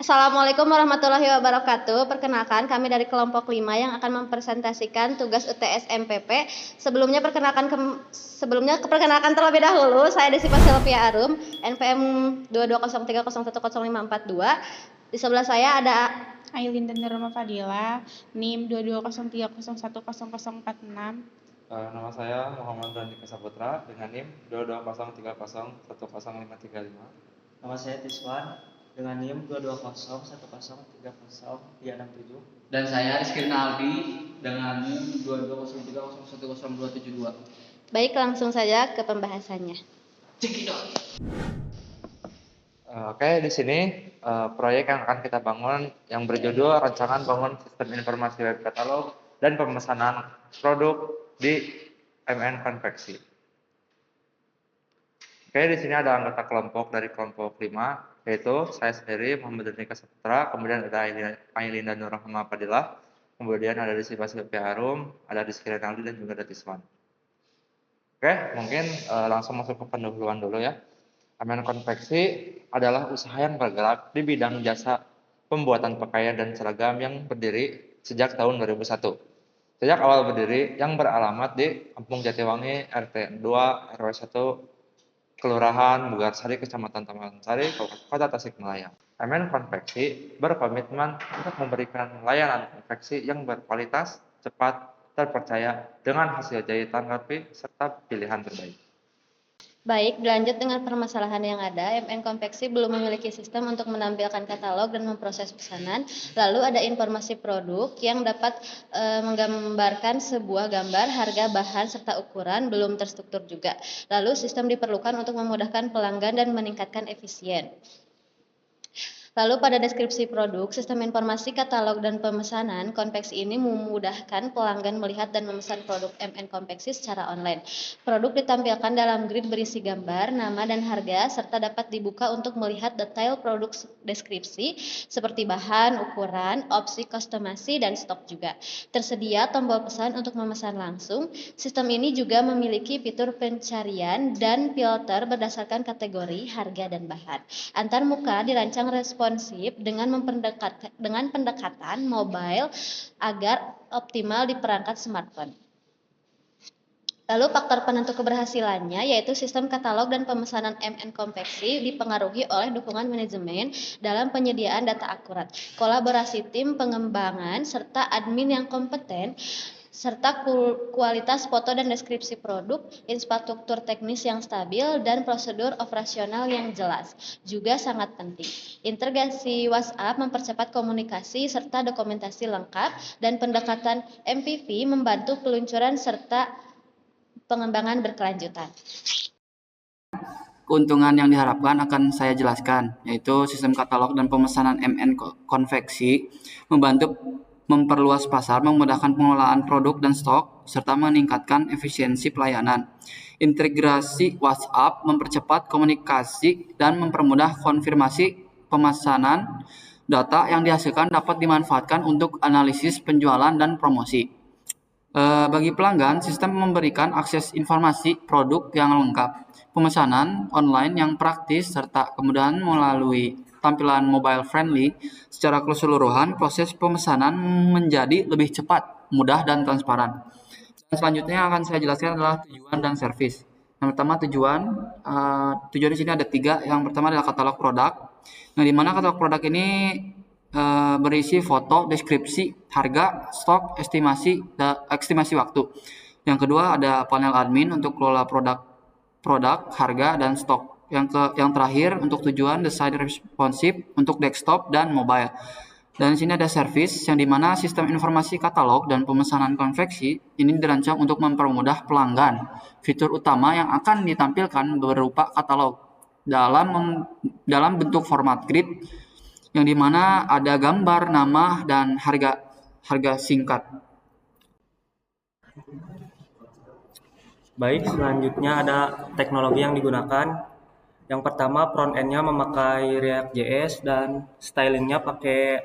Assalamualaikum warahmatullahi wabarakatuh. Perkenalkan, kami dari kelompok 5 yang akan mempresentasikan tugas UTS MPP. Sebelumnya perkenalkan terlebih dahulu, saya Desipa Sylvia Arum, NPM 2203011052. Di sebelah saya ada Ailin dan Roma Fadila, NIM 2203010046. Nama saya Muhammad Randika Saputra dengan NIM 2203010535. Nama saya Tiswan dengan NIM 22010103037. Dan saya Rizky Rinaldi dengan NIM 2203011072. Baik, langsung saja ke pembahasannya. Oke, di sini proyek yang akan kita bangun yang berjudul Rancangan Bangun Sistem Informasi Web Katalog dan Pemesanan Produk di MN Konveksi. Oke, di sini ada anggota kelompok dari kelompok 5, yaitu saya sendiri Muhammad Randika Saputra, kemudian ada Ailin dan Nurrahma Fadilah, kemudian ada Desipa Sylvia Arum, ada Rizky Rinaldi dan juga ada Tiswan. Oke, mungkin langsung masuk ke pendahuluan dulu ya. MN Konveksi adalah usaha yang bergerak di bidang jasa pembuatan pakaian dan seragam yang berdiri sejak tahun 2001. Sejak awal berdiri yang beralamat di Kampung Jatiwangi, RT 2, RW 1, Kelurahan Bugarsari, Kecamatan Taman Sari, Kota Tasikmalaya. MN Konveksi berkomitmen untuk memberikan layanan konveksi yang berkualitas, cepat, terpercaya, dengan hasil jahitan rapi, serta pilihan terbaik. Baik, berlanjut dengan permasalahan yang ada. MN Konveksi belum memiliki sistem untuk menampilkan katalog dan memproses pesanan. Lalu ada informasi produk yang dapat menggambarkan sebuah gambar, harga, bahan, serta ukuran belum terstruktur juga. Lalu sistem diperlukan untuk memudahkan pelanggan dan meningkatkan efisien. Lalu pada deskripsi produk, sistem informasi katalog dan pemesanan konveksi ini memudahkan pelanggan melihat dan memesan produk MN Konveksi secara online. Produk ditampilkan dalam grid berisi gambar, nama, dan harga, serta dapat dibuka untuk melihat detail produk deskripsi seperti bahan, ukuran, opsi kustomasi, dan stok juga. Tersedia tombol pesan untuk memesan langsung. Sistem ini juga memiliki fitur pencarian dan filter berdasarkan kategori, harga, dan bahan. Antar muka dirancang responsif dengan pendekatan mobile agar optimal di perangkat smartphone. Lalu faktor penentu keberhasilannya yaitu sistem katalog dan pemesanan MN Konveksi dipengaruhi oleh dukungan manajemen dalam penyediaan data akurat, kolaborasi tim pengembangan, serta admin yang kompeten, serta kualitas foto dan deskripsi produk, infrastruktur teknis yang stabil, dan prosedur operasional yang jelas juga sangat penting. Integrasi WhatsApp mempercepat komunikasi serta dokumentasi lengkap, dan pendekatan MPV membantu peluncuran serta pengembangan berkelanjutan. Keuntungan yang diharapkan akan saya jelaskan, yaitu sistem katalog dan pemesanan MN Konveksi membantu memperluas pasar, memudahkan pengelolaan produk dan stok, serta meningkatkan efisiensi pelayanan. Integrasi WhatsApp mempercepat komunikasi dan mempermudah konfirmasi pemesanan. Data yang dihasilkan dapat dimanfaatkan untuk analisis penjualan dan promosi. Bagi pelanggan, sistem memberikan akses informasi produk yang lengkap, pemesanan online yang praktis, serta kemudahan melalui tampilan mobile friendly. Secara keseluruhan, proses pemesanan menjadi lebih cepat, mudah, dan transparan. Dan selanjutnya akan saya jelaskan adalah tujuan dan servis. Yang pertama tujuan di sini ada 3. Yang pertama adalah katalog produk, yang dimana katalog produk ini berisi foto, deskripsi, harga, stok, estimasi waktu. Yang kedua ada panel admin untuk kelola produk, harga, dan stok. Yang terakhir untuk tujuan desain responsif untuk desktop dan mobile. Dan di sini ada service yang dimana sistem informasi katalog dan pemesanan konveksi ini dirancang untuk mempermudah pelanggan. Fitur utama yang akan ditampilkan berupa katalog dalam bentuk format grid yang dimana ada gambar, nama, dan harga singkat. Baik, selanjutnya ada teknologi yang digunakan. Yang pertama, front end-nya memakai React.js dan stylingnya pakai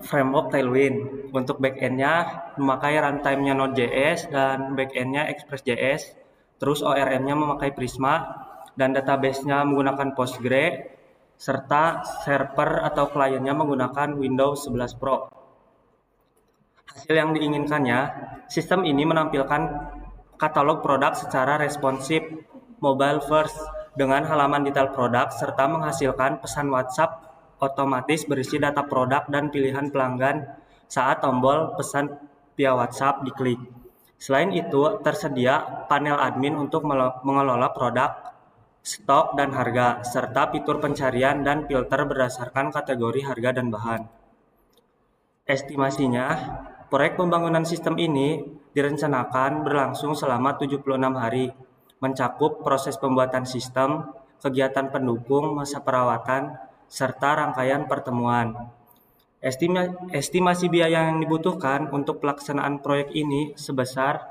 framework Tailwind. Untuk back end-nya memakai runtime-nya Node.js dan back end-nya Express.js. Terus ORM-nya memakai Prisma dan database-nya menggunakan Postgre. serta server atau kliennya menggunakan Windows 11 Pro. Hasil yang diinginkannya, sistem ini menampilkan katalog produk secara responsif, mobile first, dengan halaman detail produk, serta menghasilkan pesan WhatsApp otomatis berisi data produk dan pilihan pelanggan saat tombol pesan via WhatsApp diklik. Selain itu, tersedia panel admin untuk mengelola produk, stok, dan harga, serta fitur pencarian dan filter berdasarkan kategori harga dan bahan. Estimasinya, proyek pembangunan sistem ini direncanakan berlangsung selama 76 hari, mencakup proses pembuatan sistem, kegiatan pendukung, masa perawatan, serta rangkaian pertemuan. Estimasi biaya yang dibutuhkan untuk pelaksanaan proyek ini sebesar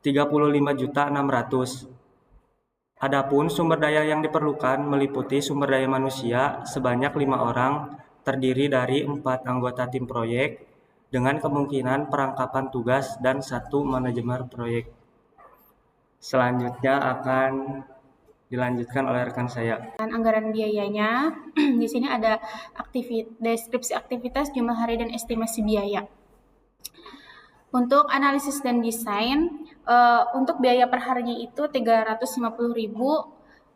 35.600.000. Adapun sumber daya yang diperlukan meliputi sumber daya manusia sebanyak 5 orang, terdiri dari 4 anggota tim proyek, dengan kemungkinan perangkapan tugas dan 1 manajemen proyek. Selanjutnya akan dilanjutkan oleh rekan saya. Anggaran biayanya, di sini ada deskripsi aktivitas, jumlah hari, dan estimasi biaya. Untuk analisis dan desain, untuk biaya per harinya itu 350.000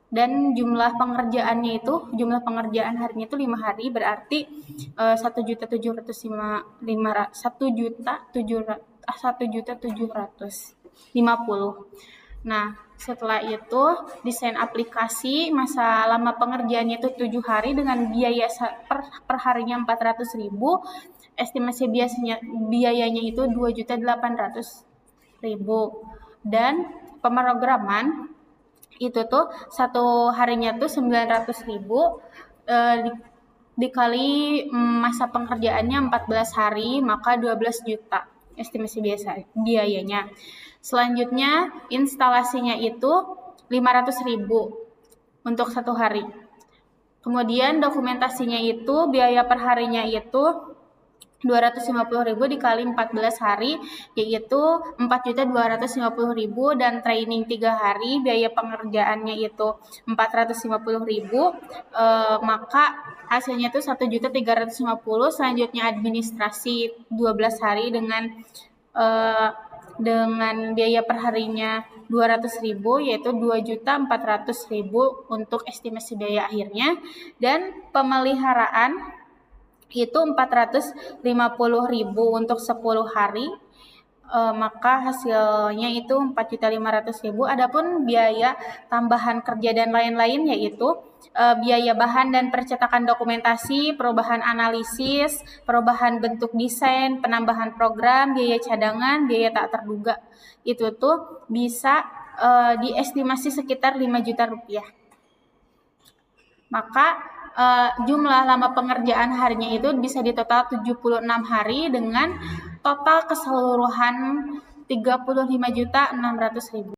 dan jumlah pengerjaan harinya itu 5 hari, berarti 1.750.000. Nah, setelah itu desain aplikasi, masa lama pengerjaannya itu 7 hari dengan biaya per harinya 400.000, estimasi biayanya itu 2.800.000, dan pemrograman itu tuh 1 harinya tuh 900.000, dikali masa pengerjaannya 14 hari, maka 12 juta estimasi biayanya. Selanjutnya instalasinya itu 500.000 untuk 1 hari. Kemudian dokumentasinya itu biaya per harinya itu 250.000 dikali 14 hari, yaitu 4.250.000, dan training 3 hari, biaya pengerjaannya itu 450.000, maka hasilnya itu 1.350.000. Selanjutnya administrasi 12 hari dengan biaya per harinya 200.000, yaitu 2.400.000 untuk estimasi biaya akhirnya, dan pemeliharaan itu 450.000 untuk 10 hari, maka hasilnya itu 4.500.000. Adapun biaya tambahan kerja dan lain-lain, yaitu biaya bahan dan percetakan dokumentasi, perubahan analisis, perubahan bentuk desain, penambahan program, biaya cadangan, biaya tak terduga, itu tuh bisa diestimasi sekitar 5 juta rupiah. Maka jumlah lama pengerjaan harinya itu bisa di total 76 hari dengan total keseluruhan 35.600.000.